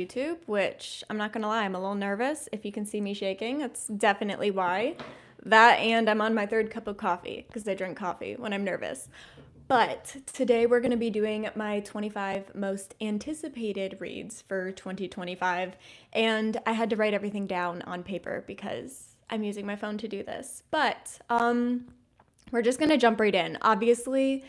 YouTube, which I'm not gonna lie, I'm a little nervous. If you can see me shaking, that's definitely why. That and I'm on my third cup of coffee because I drink coffee when I'm nervous. But today we're going to be doing my 25 most anticipated reads for 2025. And I had to write everything down on paper because I'm using my phone to do this. But we're just going to jump right in. Obviously,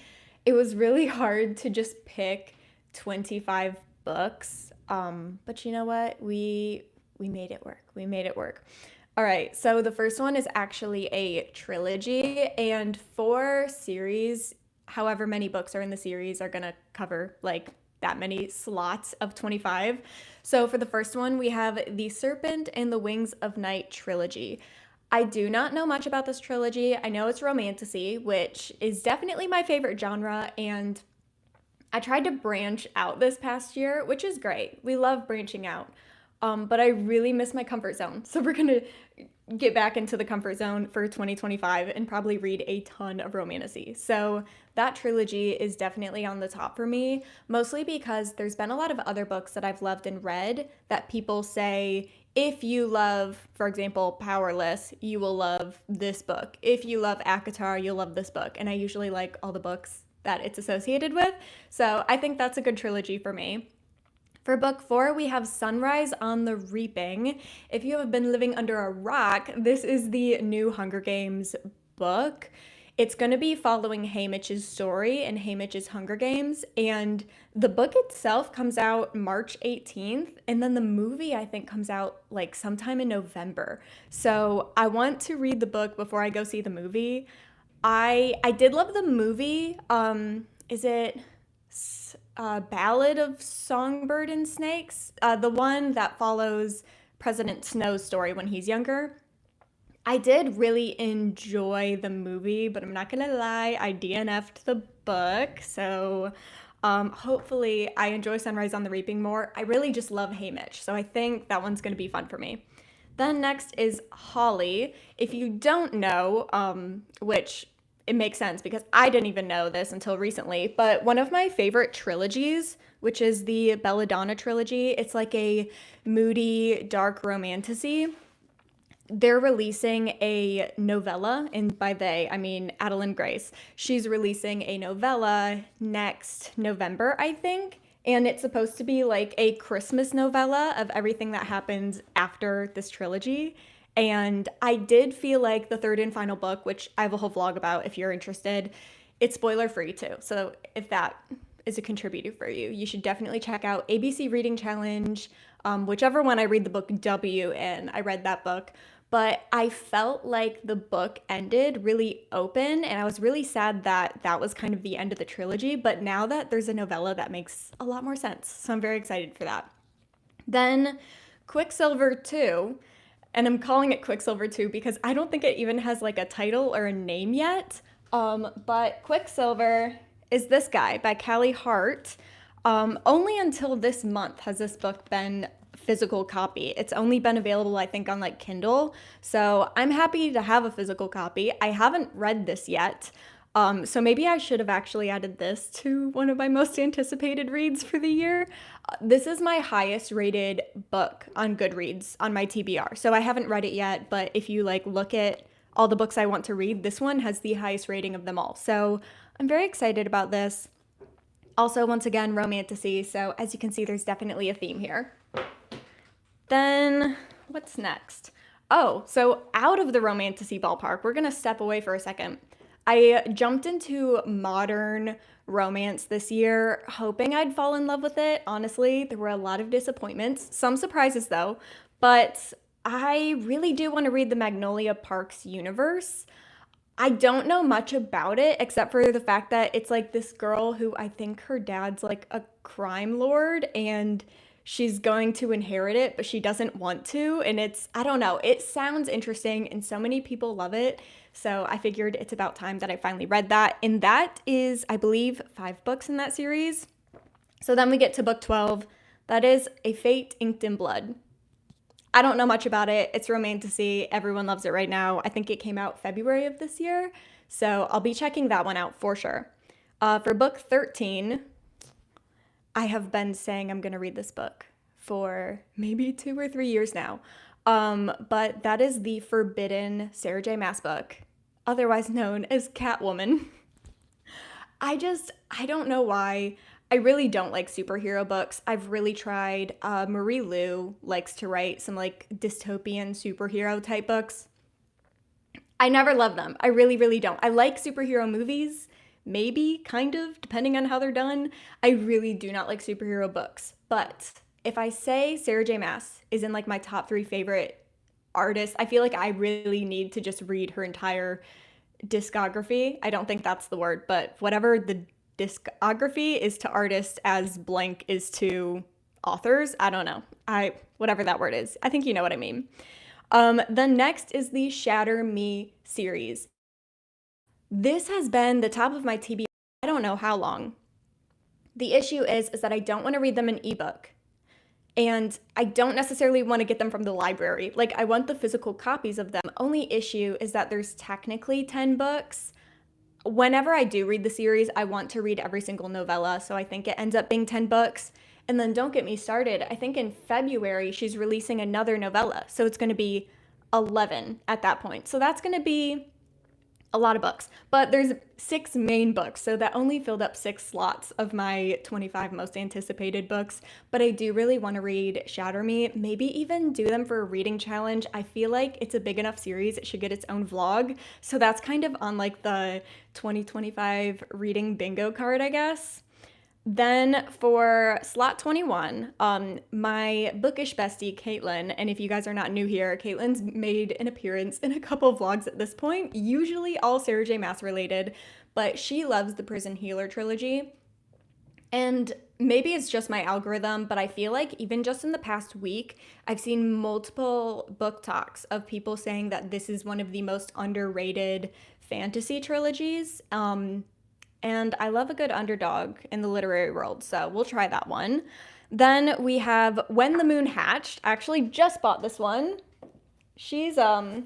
it was really hard to just pick 25 books. But you know what? We made it work. We made it work. All right, so the first one is actually a trilogy, and four series, however many books are in the series, are gonna cover like that many slots of 25. So for the first one, we have The Serpent and the Wings of Night trilogy. I do not know much about this trilogy. I know it's romantasy, which is definitely my favorite genre, and I tried to branch out this past year, which is great. We love branching out. But I really miss my comfort zone. So we're going to get back into the comfort zone for 2025 and probably read a ton of romantasy. So that trilogy is definitely on the top for me, mostly because there's been a lot of other books that I've loved and read that people say, if you love, for example, Powerless, you will love this book. If you love ACOTAR, you'll love this book. And I usually like all the books that it's associated with. So I think that's a good trilogy for me. For book four, we have Sunrise on the Reaping. If you have been living under a rock, this is the new Hunger Games book. It's going to be following Haymitch's story and Haymitch's Hunger Games. And the book itself comes out March 18th. And then the movie, I think, comes out like sometime in November. So I want to read the book before I go see the movie. I did love the movie. Is it Ballad of Songbird and Snakes? The one that follows President Snow's story when he's younger. I did really enjoy the movie, but I'm not gonna lie, I DNF'd the book. So hopefully I enjoy Sunrise on the Reaping more. I really just love Haymitch, so I think that one's gonna be fun for me. Then next is Holly. If you don't know, which it makes sense because I didn't even know this until recently, but one of my favorite trilogies, which is the Belladonna trilogy, it's like a moody, dark romantasy. They're releasing a novella, and by they, I mean Adeline Grace. She's releasing a novella next November, I think. And it's supposed to be like a Christmas novella of everything that happens after this trilogy. And I did feel like the third and final book, which I have a whole vlog about if you're interested, it's spoiler free too. So if that is a contributor for you, you should definitely check out ABC Reading Challenge, whichever one I read the book W in. I read that book. But I felt like the book ended really open, and I was really sad that that was kind of the end of the trilogy. But now that there's a novella, that makes a lot more sense. So I'm very excited for that. Then Quicksilver 2, and I'm calling it Quicksilver 2 because I don't think it even has like a title or a name yet. But Quicksilver is this guy by Callie Hart. Only until this month has this book been physical copy. It's only been available, I think, on like Kindle. So I'm happy to have a physical copy. I haven't read this yet. So maybe I should have actually added this to one of my most anticipated reads for the year. This is my highest rated book on Goodreads on my TBR. So I haven't read it yet, but if you like look at all the books I want to read, this one has the highest rating of them all. So I'm very excited about this. Also, once again, romantasy. So as you can see, there's definitely a theme here. Then what's next? Oh, so out of the romantasy ballpark, we're gonna step away for a second. I jumped into modern romance this year, hoping I'd fall in love with it. Honestly, there were a lot of disappointments, some surprises though, but I really do want to read the Magnolia Parks universe. I don't know much about it except for the fact that it's like this girl who I think her dad's like a crime lord and she's going to inherit it, but she doesn't want to. And it's, I don't know, it sounds interesting and so many people love it. So I figured it's about time that I finally read that. And that is, I believe, 5 books in that series. So then we get to book 12. That is A Fate Inked in Blood. I don't know much about it. It's romantasy. Everyone loves it right now. I think it came out February of this year. So I'll be checking that one out for sure. For book 13, I have been saying I'm going to read this book for maybe 2 or 3 years now. But that is the Forbidden Sarah J. Maas book, otherwise known as Catwoman. I don't know why. I really don't like superhero books. I've really tried. Marie Lu likes to write some like dystopian superhero type books. I never love them. I really, really don't. I like superhero movies, maybe, kind of, depending on how they're done. I really do not like superhero books. But if I say Sarah J. Maas is in like my top three favorite artists, I feel like I really need to just read her entire discography. I don't think that's the word, but whatever the discography is to artists as blank is to authors. I don't know. Whatever that word is. I think you know what I mean. The next is the Shatter Me series. This has been the top of my TBR. I don't know how long. The issue is that I don't want to read them in ebook. And I don't necessarily want to get them from the library. Like, I want the physical copies of them. Only issue is that there's technically 10 books. Whenever I do read the series, I want to read every single novella, so I think it ends up being 10 books. And then don't get me started. I think in February, she's releasing another novella, so it's going to be 11 at that point. So that's going to be a lot of books, but there's 6 main books, so that only filled up 6 slots of my 25 most anticipated books. But I do really want to read Shatter Me, maybe even do them for a reading challenge. I feel like it's a big enough series, it should get its own vlog. So that's kind of on like the 2025 reading bingo card, I guess. Then for slot 21, my bookish bestie, Caitlin, and if you guys are not new here, Caitlin's made an appearance in a couple vlogs at this point, usually all Sarah J. Maas related, but she loves the Prison Healer trilogy. And maybe it's just my algorithm, but I feel like even just in the past week, I've seen multiple book talks of people saying that this is one of the most underrated fantasy trilogies. And I love a good underdog in the literary world, so we'll try that one. Then we have When the Moon Hatched. I actually just bought this one. She's a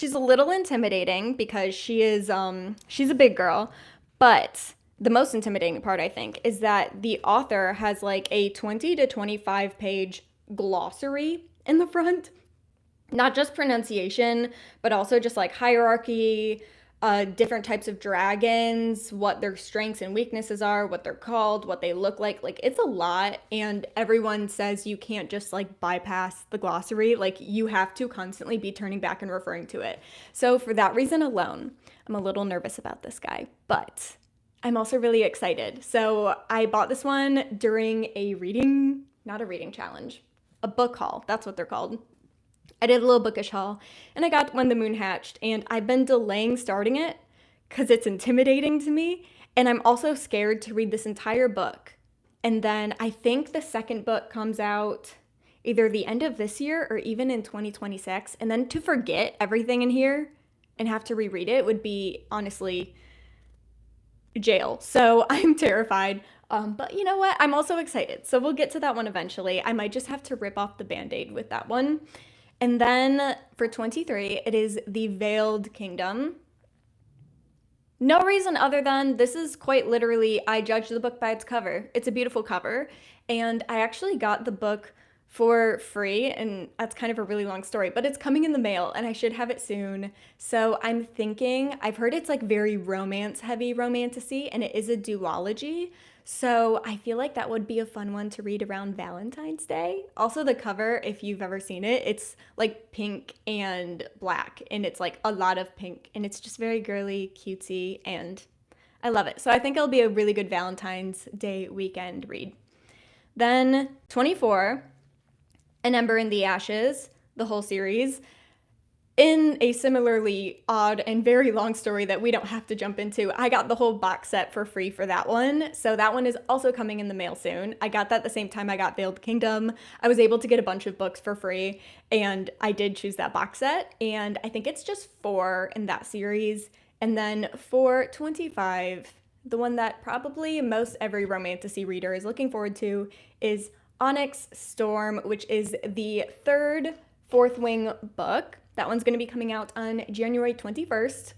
little intimidating because she's a big girl, but the most intimidating part, I think, is that the author has like a 20 to 25 page glossary in the front. Not just pronunciation, but also just like hierarchy, different types of dragons, what their strengths and weaknesses are, what they're called, what they look like. Like, it's a lot, and everyone says you can't just like bypass the glossary. Like, you have to constantly be turning back and referring to it. So for that reason alone, I'm a little nervous about this guy, but I'm also really excited. So I bought this one during not a reading challenge, a book haul. That's what they're called. I did a little bookish haul, and I got When the Moon Hatched, and I've been delaying starting it because it's intimidating to me, and I'm also scared to read this entire book. And then I think the second book comes out either the end of this year or even in 2026, and then to forget everything in here and have to reread it would be, honestly, jail. So I'm terrified. But you know what? I'm also excited. So we'll get to that one eventually. I might just have to rip off the Band-Aid with that one. And then for 23, it is The Veiled Kingdom. No reason other than this is quite literally, I judged the book by its cover. It's a beautiful cover. And I actually got the book for free, and that's kind of a really long story, but it's coming in the mail and I should have it soon. So I'm thinking, I've heard it's like very heavy romantasy, and it is a duology. So I feel like that would be a fun one to read around Valentine's Day. Also the cover, if you've ever seen it, it's like pink and black, and it's like a lot of pink, and it's just very girly, cutesy, and I love it. So I think it'll be a really good Valentine's Day weekend read. Then 24, An Ember in the Ashes, the whole series, in a similarly odd and very long story that we don't have to jump into. I got the whole box set for free for that one. So that one is also coming in the mail soon. I got that the same time I got Veiled Kingdom. I was able to get a bunch of books for free, and I did choose that box set. And I think it's just 4 in that series. And then for 25, the one that probably most every romantasy reader is looking forward to is Onyx Storm, which is the third Fourth Wing book. That one's going to be coming out on January 21st.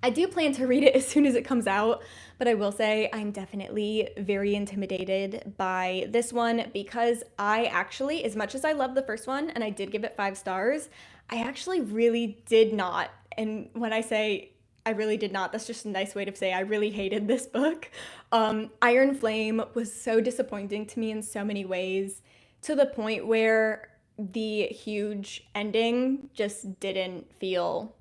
I do plan to read it as soon as it comes out, but I will say I'm definitely very intimidated by this one because I actually, as much as I love the first one and I did give it 5 stars, I actually really did not. And when I say I really did not, that's just a nice way to say I really hated this book. Iron Flame was so disappointing to me in so many ways, to the point where the huge ending just didn't feel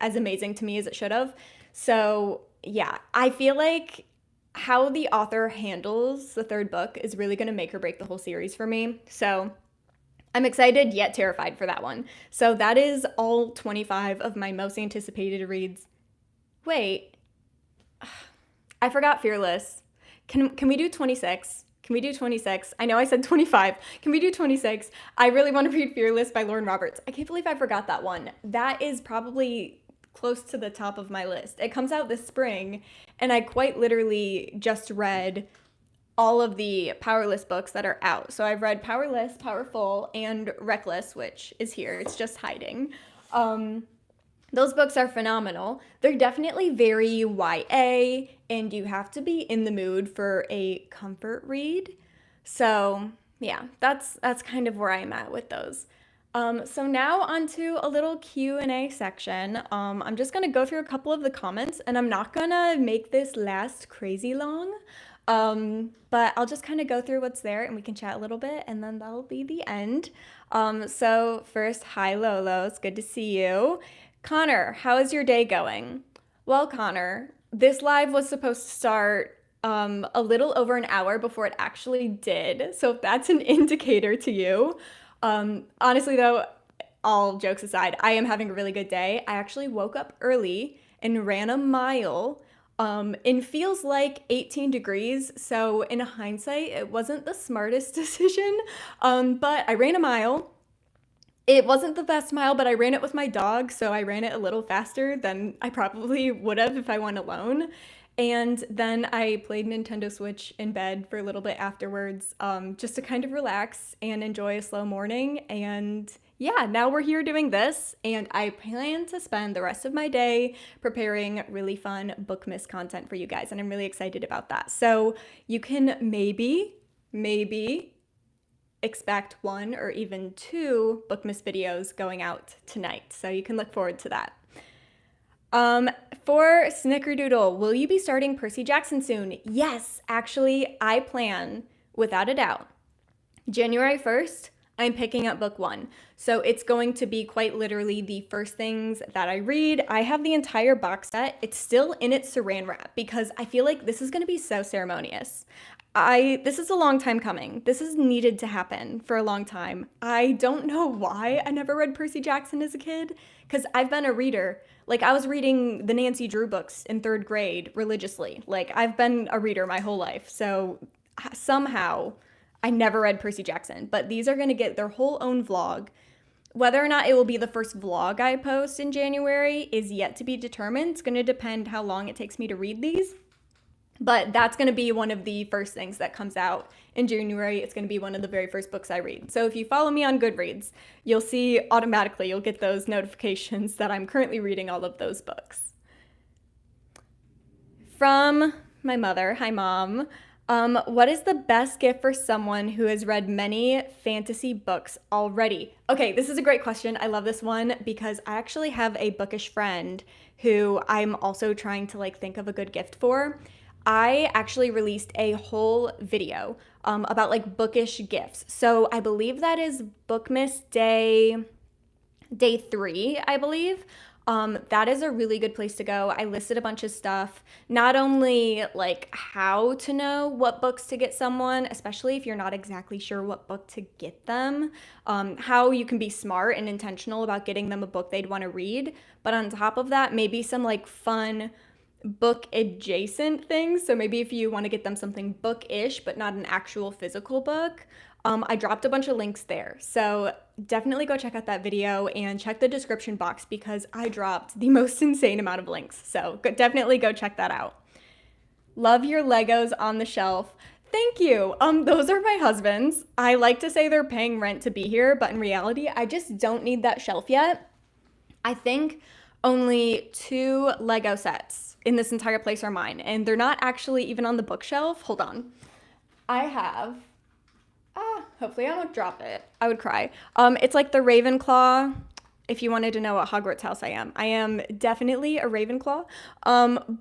as amazing to me as it should have. So, yeah, I feel like how the author handles the third book is really going to make or break the whole series for me. So, I'm excited yet terrified for that one. So, that is all 25 of my most anticipated reads. Wait, I forgot Fearless. Can we do 26? Can we do 26? I know I said 25. Can we do 26? I really want to read Fearless by Lauren Roberts. I can't believe I forgot that one. That is probably close to the top of my list. It comes out this spring, and I quite literally just read all of the Powerless books that are out. So I've read Powerless, Powerful, and Reckless, which is here. It's just hiding. Those books are phenomenal. They're definitely very YA, and you have to be in the mood for a comfort read. So yeah, that's kind of where I'm at with those. So now onto a little Q&A section. I'm just gonna go through a couple of the comments, and I'm not gonna make this last crazy long. But I'll just kind of go through what's there and we can chat a little bit, and then that'll be the end. So first, hi Lolo, it's good to see you. Connor, how is your day going? Well, Connor, this live was supposed to start a little over an hour before it actually did. So if that's an indicator to you, honestly though, all jokes aside, I am having a really good day. I actually woke up early and ran a mile. It feels like 18 degrees, so in hindsight, it wasn't the smartest decision, but I ran a mile. It wasn't the best mile, but I ran it with my dog, so I ran it a little faster than I probably would have if I went alone. And then I played Nintendo Switch in bed for a little bit afterwards, just to kind of relax and enjoy a slow morning. And yeah, now we're here doing this, and I plan to spend the rest of my day preparing really fun Bookmas content for you guys, and I'm really excited about that. So you can maybe expect 1 or even 2 Bookmas videos going out tonight. So you can look forward to that. For Snickerdoodle, will you be starting Percy Jackson soon? Yes, actually, I plan, without a doubt, January 1st, I'm picking up book 1. So it's going to be quite literally the first things that I read. I have the entire box set. It's still in its saran wrap because I feel like this is going to be so ceremonious. This is a long time coming. This is needed to happen for a long time. I don't know why I never read Percy Jackson as a kid, because I've been a reader. Like, I was reading the Nancy Drew books in 3rd grade religiously. Like, I've been a reader my whole life. So somehow I never read Percy Jackson, but these are going to get their whole own vlog. Whether or not it will be the first vlog I post in January is yet to be determined. It's going to depend how long it takes me to read these. But that's going to be one of the first things that comes out in January. It's going to be one of the very first books I read. So if you follow me on Goodreads, you'll see automatically, you'll get those notifications that I'm currently reading all of those books. From my mother, hi mom. What is the best gift for someone who has read many fantasy books already? Okay, this is a great question. I love this one because I actually have a bookish friend who I'm also trying to think of a good gift for. I actually released a whole video about bookish gifts. So I believe that is Bookmas day 3, I believe. That is a really good place to go. I listed a bunch of stuff, not only how to know what books to get someone, especially if you're not exactly sure what book to get them, how you can be smart and intentional about getting them a book they'd want to read. But on top of that, maybe some fun book adjacent things. So maybe if you want to get them something bookish, but not an actual physical book, I dropped a bunch of links there. So definitely go check out that video and check the description box because I dropped the most insane amount of links. So definitely go check that out. Love your Legos on the shelf. Thank you. Those are my husband's. I like to say they're paying rent to be here, but in reality, I just don't need that shelf yet. I think Only 2 Lego sets in this entire place are mine, and they're not actually even on the bookshelf. Hold on. I have hopefully I don't drop it. I would cry. It's like the Ravenclaw. If you wanted to know what Hogwarts house I am definitely a Ravenclaw.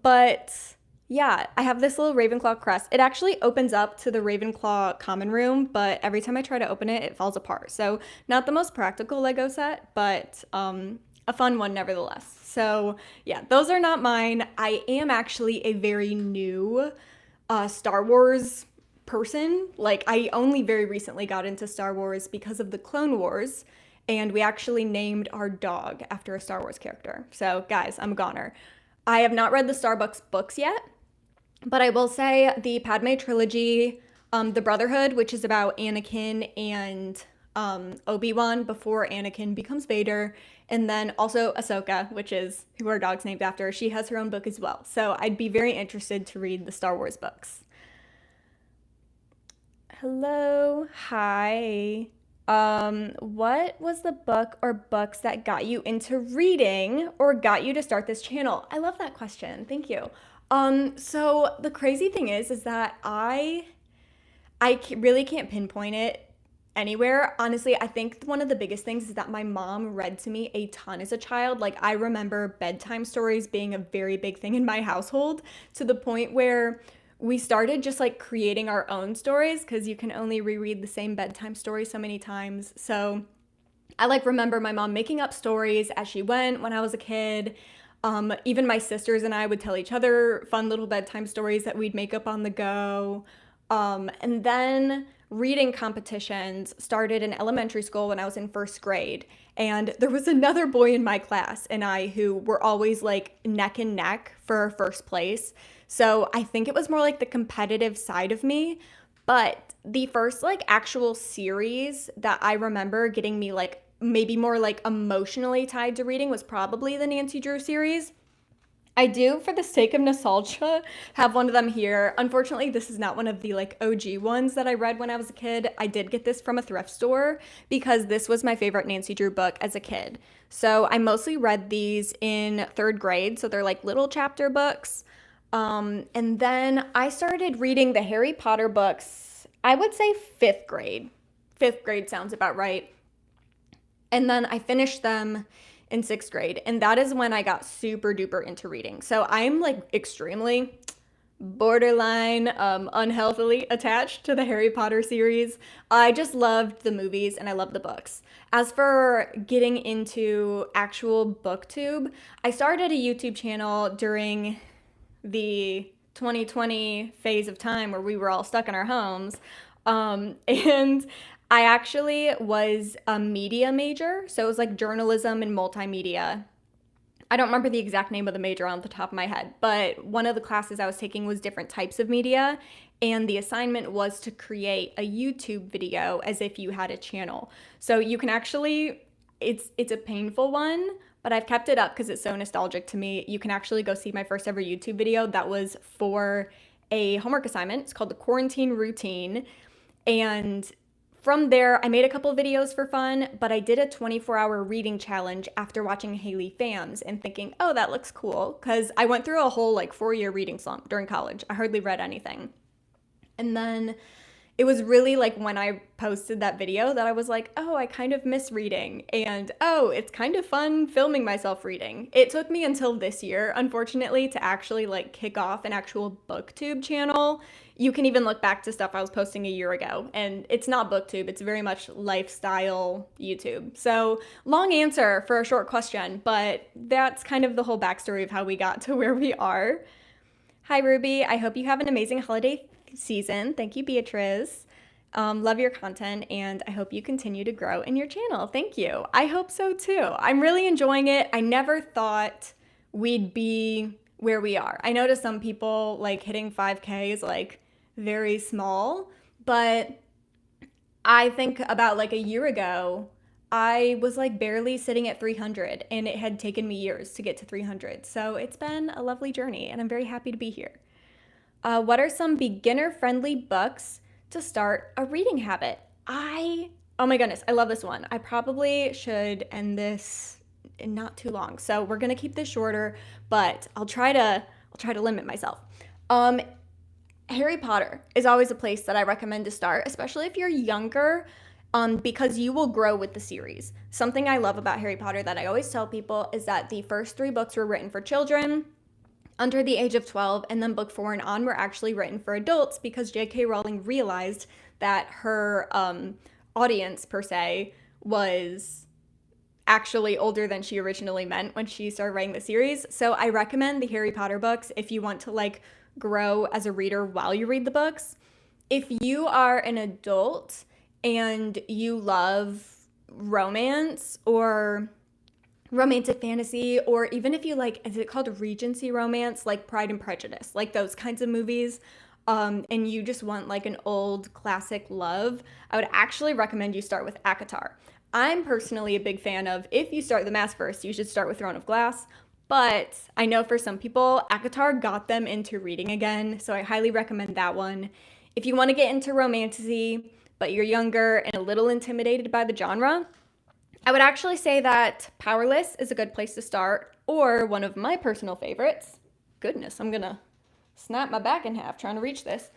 But yeah, I have this little Ravenclaw crest. It actually opens up to the Ravenclaw common room, but every time I try to open it, it falls apart. So not the most practical Lego set, but a fun one nevertheless. So yeah, those are not mine. I am actually a very new Star Wars person. Like, I only very recently got into Star Wars because of the Clone Wars, and we actually named our dog after a Star Wars character. So, guys, I'm a goner. I have not read the Starbucks books yet, but I will say the Padme trilogy, the Brotherhood, which is about Anakin and Obi-Wan before Anakin becomes Vader, and then also Ahsoka, which is who our dog's named after. She has her own book as well. So I'd be very interested to read the Star Wars books. Hello, hi. What was the book or books that got you into reading or got you to start this channel? I love that question. Thank you. So the crazy thing is that really can't pinpoint it anywhere. Honestly, I think one of the biggest things is that my mom read to me a ton as a child. Like, I remember bedtime stories being a very big thing in my household, to the point where we started just like creating our own stories, because you can only reread the same bedtime story so many times. So I like remember my mom making up stories as she went when I was a kid. Even my sisters and I would tell each other fun little bedtime stories that we'd make up on the go. And then reading competitions started in elementary school when I was in first grade. And there was another boy in my class and I who were always like neck and neck for first place. So I think it was more like the competitive side of me. But the first like actual series that I remember getting me like maybe more like emotionally tied to reading was probably the Nancy Drew series. I do, for the sake of nostalgia, have one of them here. Unfortunately, this is not one of the like OG ones that I read when I was a kid. I did get this from a thrift store because this was my favorite Nancy Drew book as a kid. So I mostly read these in third grade. So they're like little chapter books. And then I started reading the Harry Potter books, I would say fifth grade. Fifth grade sounds about right. And then I finished them in sixth grade. And that is when I got super duper into reading. So I'm like extremely borderline unhealthily attached to the Harry Potter series. I just loved the movies and I loved the books. As for getting into actual booktube, I started a YouTube channel during the 2020 phase of time where we were all stuck in our homes. And I actually was a media major, so it was like journalism and multimedia. I don't remember the exact name of the major on the top of my head, but one of the classes I was taking was different types of media, and the assignment was to create a YouTube video as if you had a channel. So you can actually, it's a painful one, but I've kept it up because it's so nostalgic to me. You can actually go see my first ever YouTube video that was for a homework assignment. It's called the Quarantine Routine, and from there, I made a couple videos for fun, but I did a 24-hour reading challenge after watching Haley Phams and thinking, oh, that looks cool, because I went through a whole like 4-year reading slump during college. I hardly read anything. And then it was really like when I posted that video that I was like, oh, I kind of miss reading. And oh, it's kind of fun filming myself reading. It took me until this year, unfortunately, to actually like kick off an actual booktube channel. You can even look back to stuff I was posting a year ago, and it's not booktube, it's very much lifestyle YouTube. So long answer for a short question, but that's kind of the whole backstory of how we got to where we are. Hi, Ruby. I hope you have an amazing holiday season. Thank you, Beatrice. Love your content, and I hope you continue to grow in your channel. Thank you. I hope so too. I'm really enjoying it. I never thought we'd be where we are. I know to some people, like hitting 5K is like very small, but I think about like a year ago, I was like barely sitting at 300, and it had taken me years to get to 300. So it's been a lovely journey, and I'm very happy to be here. What are some beginner-friendly books to start a reading habit? Oh my goodness, I love this one. I probably should end this not too long. So we're gonna keep this shorter, but I'll try to limit myself. Um, Harry Potter is always a place that I recommend to start, especially if you're younger, because you will grow with the series. Something I love about Harry Potter that I always tell people is that the first three books were written for children under the age of 12, and then book 4 and on were actually written for adults because J.K. Rowling realized that her audience, per se, was actually older than she originally meant when she started writing the series. So I recommend the Harry Potter books if you want to like grow as a reader while you read the books. If you are an adult and you love romance or romantic fantasy, or even if you like, is it called Regency romance, like Pride and Prejudice, like those kinds of movies, and you just want like an old classic love, I would actually recommend you start with ACOTAR. I'm personally a big fan of, if you start the mass first, you should start with Throne of Glass. But I know for some people, ACOTAR got them into reading again, so I highly recommend that one. If you want to get into romantasy, but you're younger and a little intimidated by the genre, I would actually say that Powerless is a good place to start, or one of my personal favorites. Goodness, I'm gonna snap my back in half trying to reach this.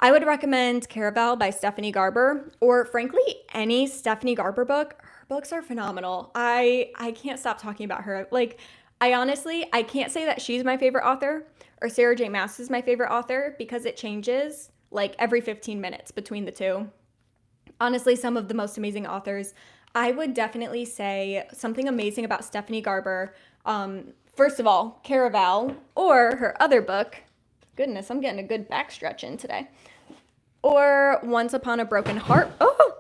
I would recommend Caraval by Stephanie Garber, or frankly, any Stephanie Garber book. Her books are phenomenal. I can't stop talking about her. Like, I can't say that she's my favorite author or Sarah J. Maas is my favorite author because it changes like every 15 minutes between the two. Honestly, some of the most amazing authors. I would definitely say something amazing about Stephanie Garber. First of all, Caraval, or her other book. Goodness, I'm getting a good back stretch in today. Or Once Upon a Broken Heart. Oh,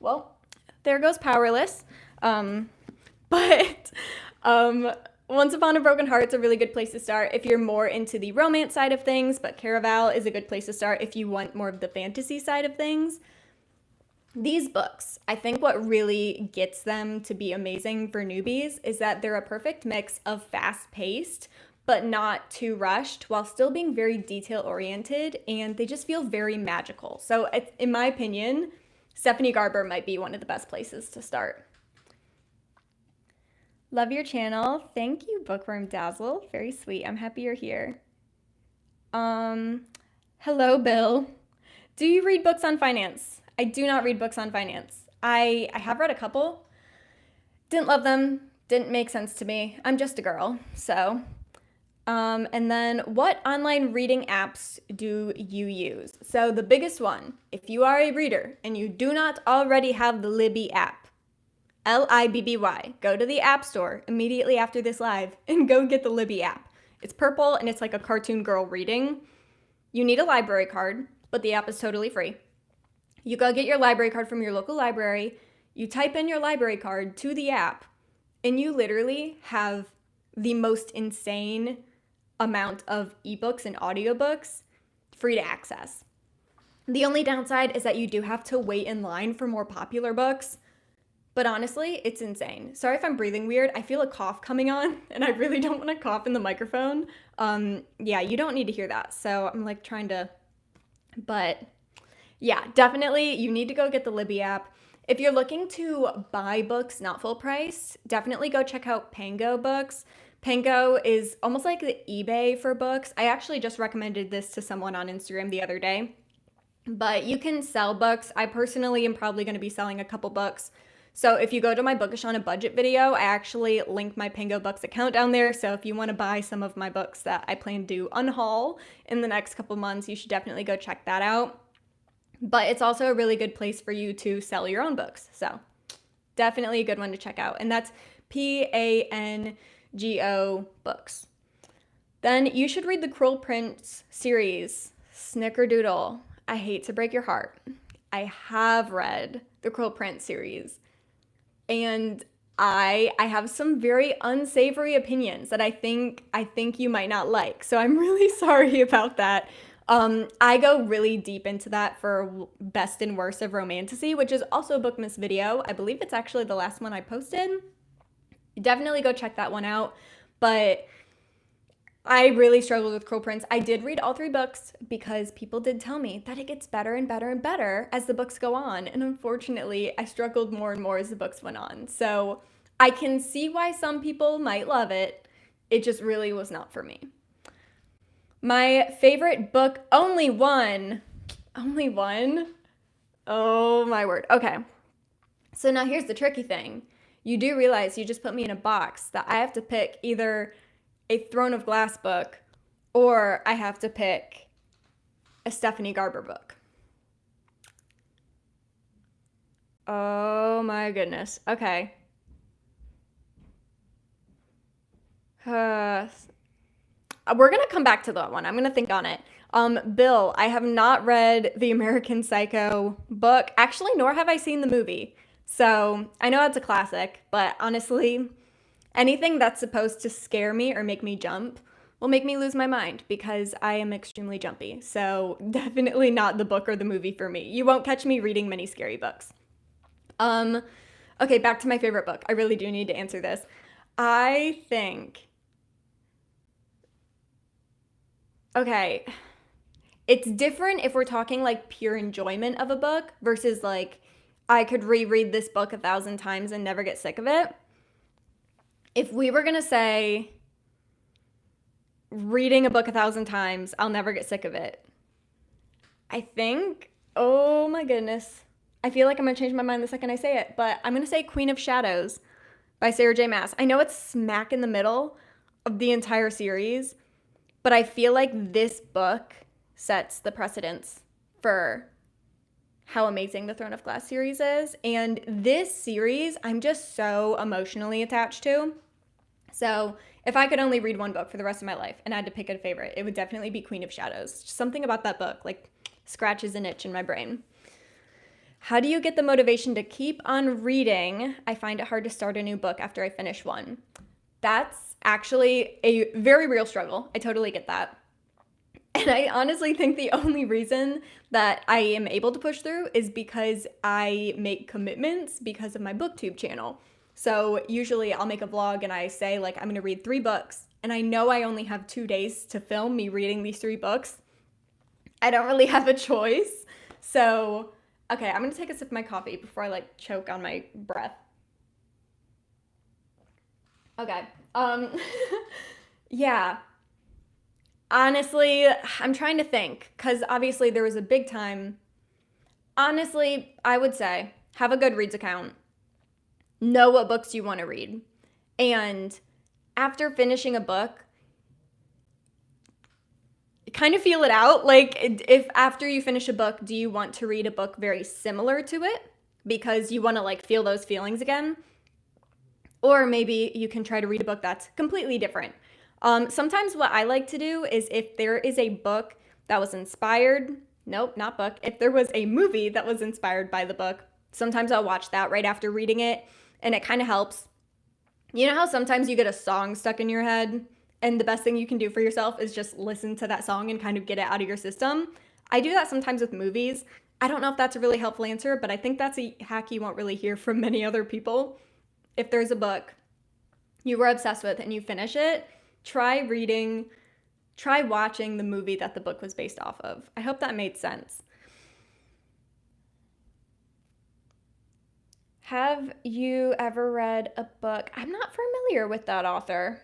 well, there goes Powerless. But Once Upon a Broken Heart is a really good place to start if you're more into the romance side of things, but Caraval is a good place to start if you want more of the fantasy side of things. These books, I think what really gets them to be amazing for newbies is that they're a perfect mix of fast-paced, but not too rushed, while still being very detail-oriented, and they just feel very magical. So in my opinion, Stephanie Garber might be one of the best places to start. Love your channel. Thank you, Bookworm Dazzle. Very sweet. I'm happy you're here. Hello, Bill. Do you read books on finance? I do not read books on finance. I have read a couple. Didn't love them. Didn't make sense to me. I'm just a girl, so. And then what online reading apps do you use? So the biggest one, if you are a reader and you do not already have the Libby app, Libby, go to the App Store immediately after this live and go get the Libby app. It's purple and it's like a cartoon girl reading. You need a library card, but the app is totally free. You go get your library card from your local library, you type in your library card to the app, and you literally have the most insane amount of ebooks and audiobooks free to access. The only downside is that you do have to wait in line for more popular books, but honestly, it's insane. Sorry if I'm breathing weird. I feel a cough coming on, and I really don't want to cough in the microphone. Yeah, you don't need to hear that, so I'm like trying to, but yeah, definitely you need to go get the Libby app. If you're looking to buy books not full price, definitely go check out Pango Books. Pango is almost like the eBay for books. I actually just recommended this to someone on Instagram the other day, but you can sell books. I personally am probably going to be selling a couple books. So if you go to my Bookish on a Budget video, I actually link my Pango Books account down there. So if you want to buy some of my books that I plan to unhaul in the next couple months, you should definitely go check that out. But it's also a really good place for you to sell your own books. So definitely a good one to check out. And that's Pango Books. Then you should read the Cruel Prince series, Snickerdoodle. I hate to break your heart. I have read the Cruel Prince series, and I have some very unsavory opinions that I think you might not like. So I'm really sorry about that. I go really deep into that for best and worst of romantasy, which is also a Bookmas video. I believe it's actually the last one I posted. Definitely go check that one out. But I really struggled with Cruel Prince. I did read all 3 books because people did tell me that it gets better and better and better as the books go on. And unfortunately, I struggled more and more as the books went on. So I can see why some people might love it. It just really was not for me. My favorite book, only one. Only one? Oh my word. Okay. So now here's the tricky thing. You do realize you just put me in a box that I have to pick either a Throne of Glass book or I have to pick a Stephanie Garber book. Oh my goodness. Okay. We're gonna come back to that one. I'm gonna think on it. Bill, I have not read the American Psycho book. Actually, nor have I seen the movie. So I know it's a classic, but honestly, anything that's supposed to scare me or make me jump will make me lose my mind because I am extremely jumpy. So definitely not the book or the movie for me. You won't catch me reading many scary books. Okay, back to my favorite book. I really do need to answer this. I think, okay, it's different if we're talking like pure enjoyment of a book versus like I could reread this book 1,000 times and never get sick of it. If we were gonna say reading a book 1,000 times, I'll never get sick of it. I think, oh my goodness, I feel like I'm gonna change my mind the second I say it, but I'm gonna say Queen of Shadows by Sarah J. Maas. I know it's smack in the middle of the entire series, but I feel like this book sets the precedence for how amazing the Throne of Glass series is. And this series, I'm just so emotionally attached to. So if I could only read one book for the rest of my life and I had to pick a favorite, it would definitely be Queen of Shadows. Just something about that book, like, scratches an itch in my brain. How do you get the motivation to keep on reading? I find it hard to start a new book after I finish one. That's actually a very real struggle. I totally get that. And I honestly think the only reason that I am able to push through is because I make commitments because of my booktube channel. So usually I'll make a vlog and I say like I'm going to read 3 books and I know I only have 2 days to film me reading these 3 books. I don't really have a choice. So, okay, I'm going to take a sip of my coffee before I like choke on my breath. Okay. Yeah. Honestly, I'm trying to think because obviously there was a big time. Honestly, I would say have a Goodreads account, know what books you want to read, and after finishing a book, kind of feel it out. Like, if after you finish a book, do you want to read a book very similar to it because you want to like feel those feelings again? Or maybe you can try to read a book that's completely different. Sometimes what I like to do is if there is a book that was inspired, nope, not book. If there was a movie that was inspired by the book, sometimes I'll watch that right after reading it, and it kind of helps. You know how sometimes you get a song stuck in your head, and the best thing you can do for yourself is just listen to that song and kind of get it out of your system? I do that sometimes with movies. I don't know if that's a really helpful answer, but I think that's a hack you won't really hear from many other people. If there's a book you were obsessed with and you finish it, try watching the movie that the book was based off of. I hope that made sense. Have you ever read a book? I'm not familiar with that author.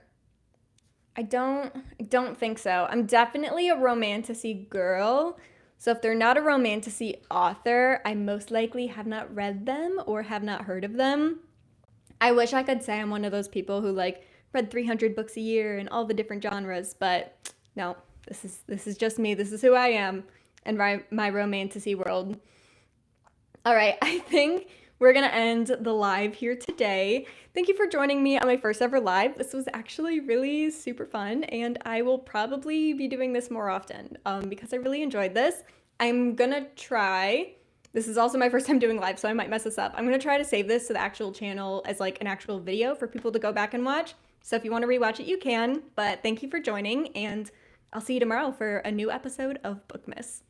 I don't think so. I'm definitely a romantasy girl. So if they're not a romantasy author, I most likely have not read them or have not heard of them. I wish I could say I'm one of those people who like read 300 books a year in all the different genres, but no, this is just me. This is who I am and my romantasy world. All right, I think we're going to end the live here today. Thank you for joining me on my first ever live. This was actually really super fun, and I will probably be doing this more often because I really enjoyed this. I'm going to try, this is also my first time doing live, so I might mess this up. I'm going to try to save this to the actual channel as like an actual video for people to go back and watch. So if you want to rewatch it, you can, but thank you for joining, and I'll see you tomorrow for a new episode of Bookmas.